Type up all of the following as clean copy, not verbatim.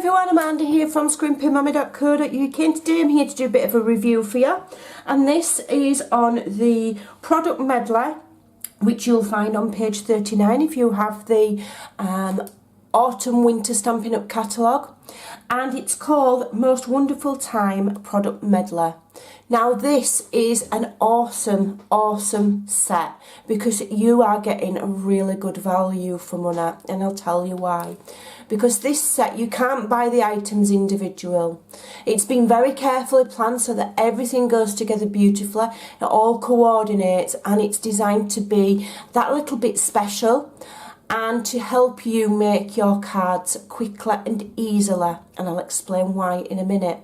everyone, Amanda here from Scrimpingmommy.co.uk, and today I'm here to do a bit of a review for you, and this is on the product medley, which you'll find on page 39 if you have the autumn winter Stampin' Up catalogue, and it's called Most Wonderful Time Product Medley. Now this is an awesome set because you are getting a really good value for money, and I'll tell you why. Because this set, you can't buy the items individual. It's been very carefully planned so that everything goes together beautifully, it all coordinates, and it's designed to be that little bit special and to help you make your cards quickly and easily, and I'll explain why in a minute.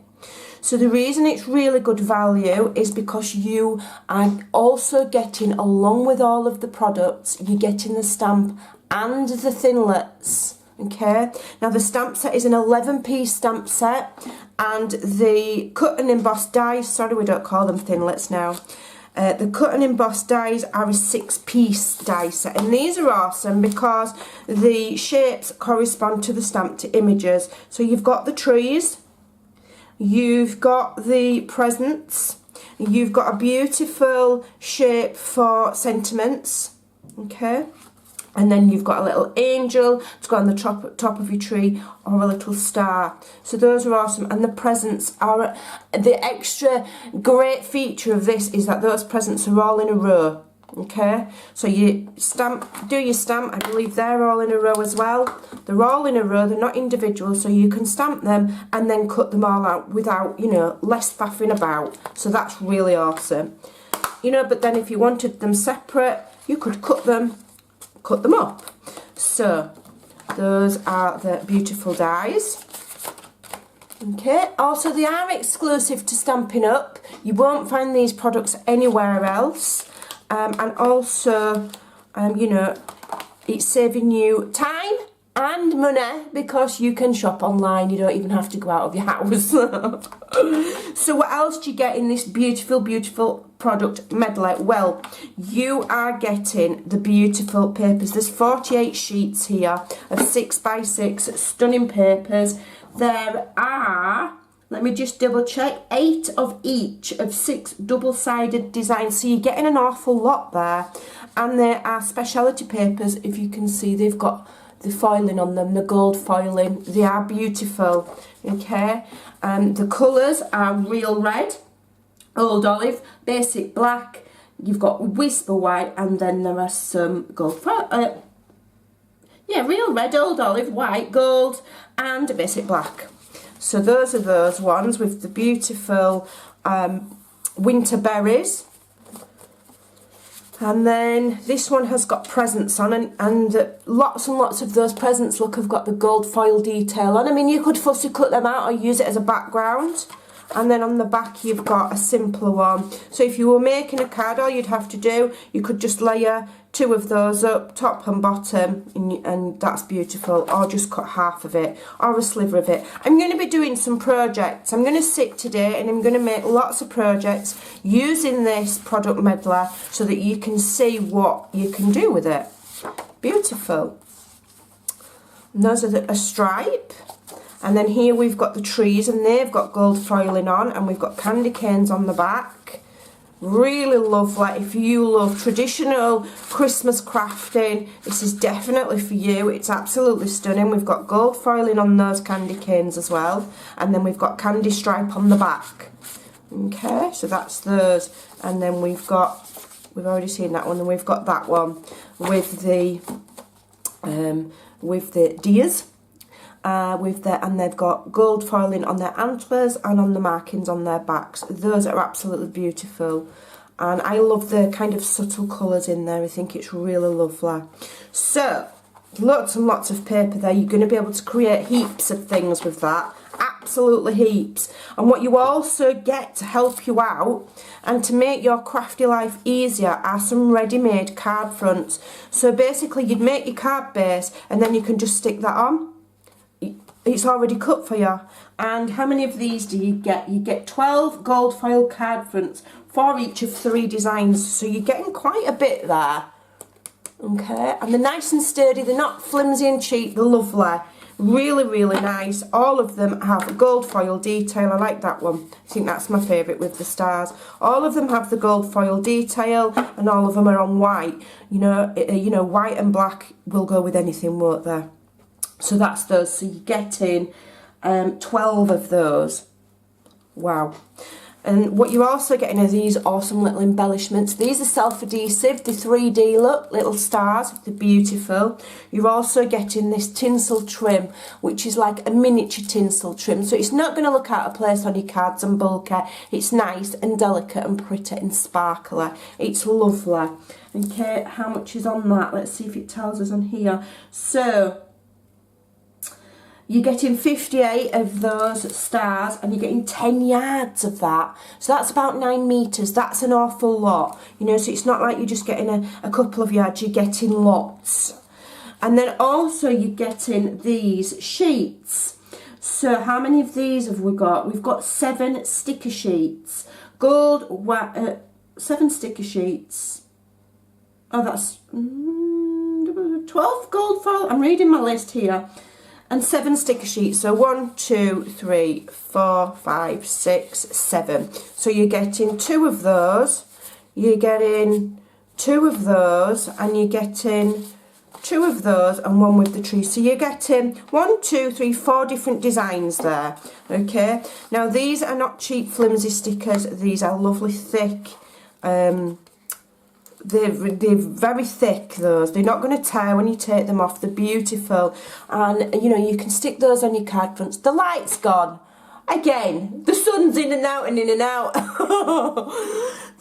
So the reason it's really good value is because you are also getting, along with all of the products, you're getting the stamp and the thinlets. Okay, now the stamp set is an 11-piece stamp set, and the cut and embossed dies, sorry we don't call them thinlets now, the cut and embossed dies are a 6-piece die set, and these are awesome because the shapes correspond to the stamped images. So you've got the trees, you've got the presents, you've got a beautiful shape for sentiments, okay, and then you've got a little angel to go on the top of your tree, or a little star. So those are awesome, and the presents are, the extra great feature of this is that those presents are all in a row. Okay, so you do your stamp, I believe they're all in a row as well. They're all in a row, they're not individual, so you can stamp them and then cut them all out without, you know, less faffing about. So that's really awesome. You know, but then if you wanted them separate, you could cut them up. So those are the beautiful dies. Okay, also they are exclusive to Stampin' Up. You won't find these products anywhere else. And also, you know, it's saving you time and money because you can shop online. You don't even have to go out of your house. So what else do you get in this beautiful product medley? Well, you are getting the beautiful papers. There's 48 sheets here of 6x6 stunning papers. There are, let me just double check, 8 of each of 6 double-sided designs. So you're getting an awful lot there. And there are speciality papers. If you can see, they've got the foiling on them, the gold foiling. They are beautiful, okay? The colours are real red, old olive, basic black. You've got whisper white, and then there are some gold foil. Yeah, real red, old olive, white, gold, and a basic black. So those are those ones with the beautiful winter berries. And then this one has got presents on, and lots and lots of those presents, look, have got the gold foil detail on. I mean, you could fussy cut them out or use it as a background. And then on the back you've got a simpler one. So if you were making a card, all you'd have to do, you could just layer 2 of those up, top and bottom, and that's beautiful. Or just cut half of it, or a sliver of it. I'm going to be doing some projects. I'm going to sit today and I'm going to make lots of projects using this product medley so that you can see what you can do with it. Beautiful. And those are a stripe. And then here we've got the trees, and they've got gold foiling on, and we've got candy canes on the back. Really lovely. If you love traditional Christmas crafting, this is definitely for you. It's absolutely stunning. We've got gold foiling on those candy canes as well, and then we've got candy stripe on the back. Okay, so that's those. And then we've already seen that one, and we've got that one with the deers. And they've got gold foiling on their antlers and on the markings on their backs. Those are absolutely beautiful, and I love the kind of subtle colours in there. I think it's really lovely. So lots and lots of paper there. You're going to be able to create heaps of things with that, absolutely heaps. And what you also get to help you out and to make your crafty life easier are some ready-made card fronts. So basically you'd make your card base and then you can just stick that on. It's already cut for you. And how many of these do you get? You get 12 gold foil card fronts for each of 3 designs, so you're getting quite a bit there. Okay, and they're nice and sturdy, they're not flimsy and cheap, they're lovely. Really, really nice. All of them have gold foil detail. I like that one. I think that's my favourite with the stars. All of them have the gold foil detail, and all of them are on white. You know, white and black will go with anything, won't they? So that's those. So you're getting 12 of those. Wow. And what you're also getting are these awesome little embellishments. These are self-adhesive, the 3D look, little stars, they're beautiful. You're also getting this tinsel trim, which is like a miniature tinsel trim. So it's not going to look out of place on your cards and bulky. It's nice and delicate and pretty and sparkly. It's lovely. Okay, how much is on that? Let's see if it tells us on here. So you're getting 58 of those stars, and you're getting 10 yards of that. So that's about 9 metres. That's an awful lot. You know, so it's not like you're just getting a couple of yards. You're getting lots. And then also you're getting these sheets. So how many of these have we got? We've got 7 sticker sheets. 7 sticker sheets. Oh, that's 12 gold foil. I'm reading my list here. And 7 sticker sheets. So 1, 2, 3, 4, 5, 6, 7. So you're getting 2 of those. You're getting 2 of those, and you're getting 2 of those, and 1 with the tree. So you're getting 1, 2, 3, 4 different designs there. Okay. Now these are not cheap flimsy stickers. These are lovely thick. They're very thick, those. They're not going to tear when you take them off. They're beautiful. And, you know, you can stick those on your card fronts. The light's gone. Again, the sun's in and out and in and out.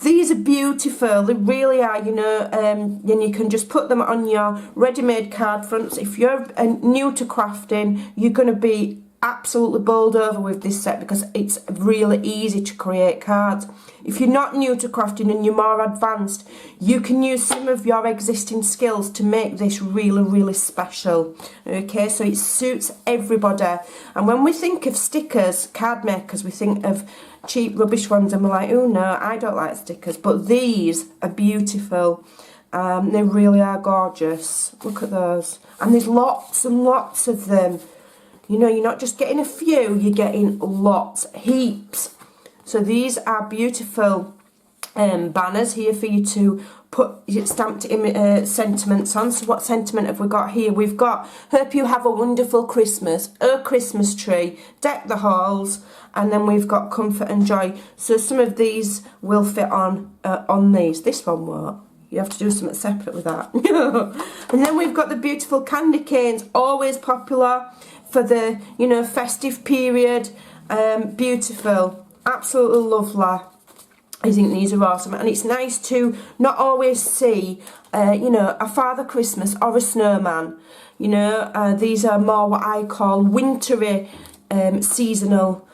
These are beautiful. They really are, you know. And you can just put them on your ready-made card fronts. If you're new to crafting, you're going to be absolutely bowled over with this set, because it's really easy to create cards. If you're not new to crafting and you're more advanced, you can use some of your existing skills to make this really, really special. Okay, so it suits everybody. And when we think of stickers, card makers, we think of cheap rubbish ones, and we're like, oh no, I don't like stickers. But these are beautiful. They really are gorgeous. Look at those. And there's lots and lots of them. You know, you're not just getting a few, you're getting lots, heaps. So these are beautiful banners here for you to put your stamped sentiments on. So what sentiment have we got here? We've got, hope you have a wonderful Christmas, a Christmas tree, deck the halls, and then we've got comfort and joy. So some of these will fit on these. This one won't. You have to do something separate with that. And then we've got the beautiful candy canes, always popular for the, you know, festive period. Beautiful, absolutely lovely. I think these are awesome, and it's nice to not always see, you know, a Father Christmas or a snowman. You know, these are more what I call wintry, seasonal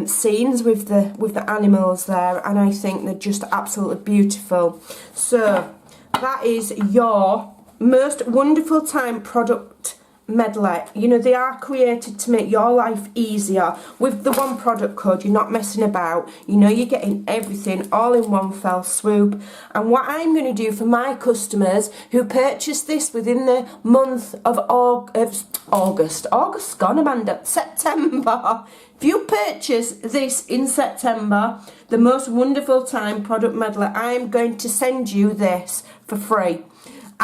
scenes with the animals there, and I think they're just absolutely beautiful. So that is your most wonderful time product medley. You know, they are created to make your life easier. With the one product code, you're not messing about. You know, you're getting everything all in one fell swoop. And what I'm going to do for my customers who purchase this within the month of August's gone, Amanda, September. If you purchase this in September, the most wonderful time product medley, I'm going to send you this for free.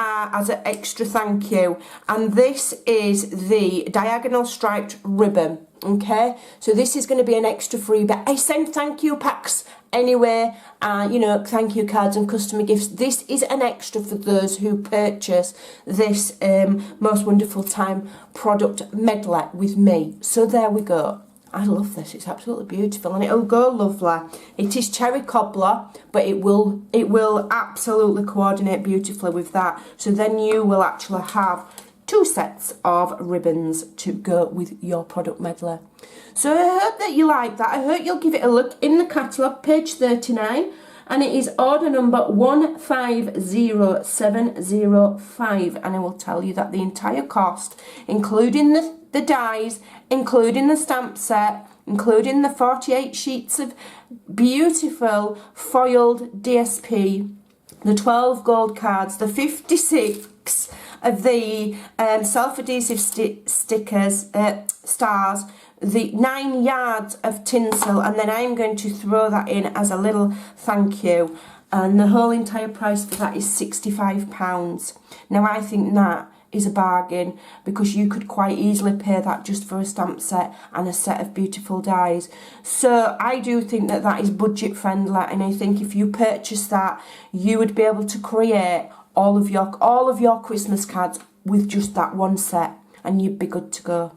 As an extra thank you, and this is the diagonal striped ribbon. Okay, so this is going to be an extra freebie. I send thank you packs anyway, you know, thank you cards and customer gifts. This is an extra for those who purchase this most wonderful time product medley with me. So there we go. I love this. It's absolutely beautiful, and it'll go lovely. It is cherry cobbler, but it will absolutely coordinate beautifully with that. So then you will actually have 2 sets of ribbons to go with your product medley. So I hope that you like that. I hope you'll give it a look in the catalogue, page 39, and it is order number 150705, and I will tell you that the entire cost, including the dies, including the stamp set, including the 48 sheets of beautiful foiled DSP, the 12 gold cards, the 56 of the self-adhesive stickers, stars, the 9 yards of tinsel, and then I'm going to throw that in as a little thank you. And the whole entire price for that is £65. Now I think that is a bargain, because you could quite easily pay that just for a stamp set and a set of beautiful dies. So I do think that that is budget friendly, and I think if you purchase that, you would be able to create all of your Christmas cards with just that one set, and you'd be good to go.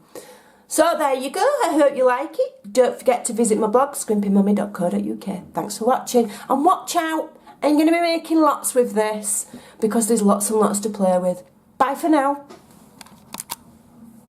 So there you go, I hope you like it. Don't forget to visit my blog, scrimpingmommy.co.uk. Thanks for watching, and watch out, I'm going to be making lots with this, because there's lots and lots to play with. Bye for now.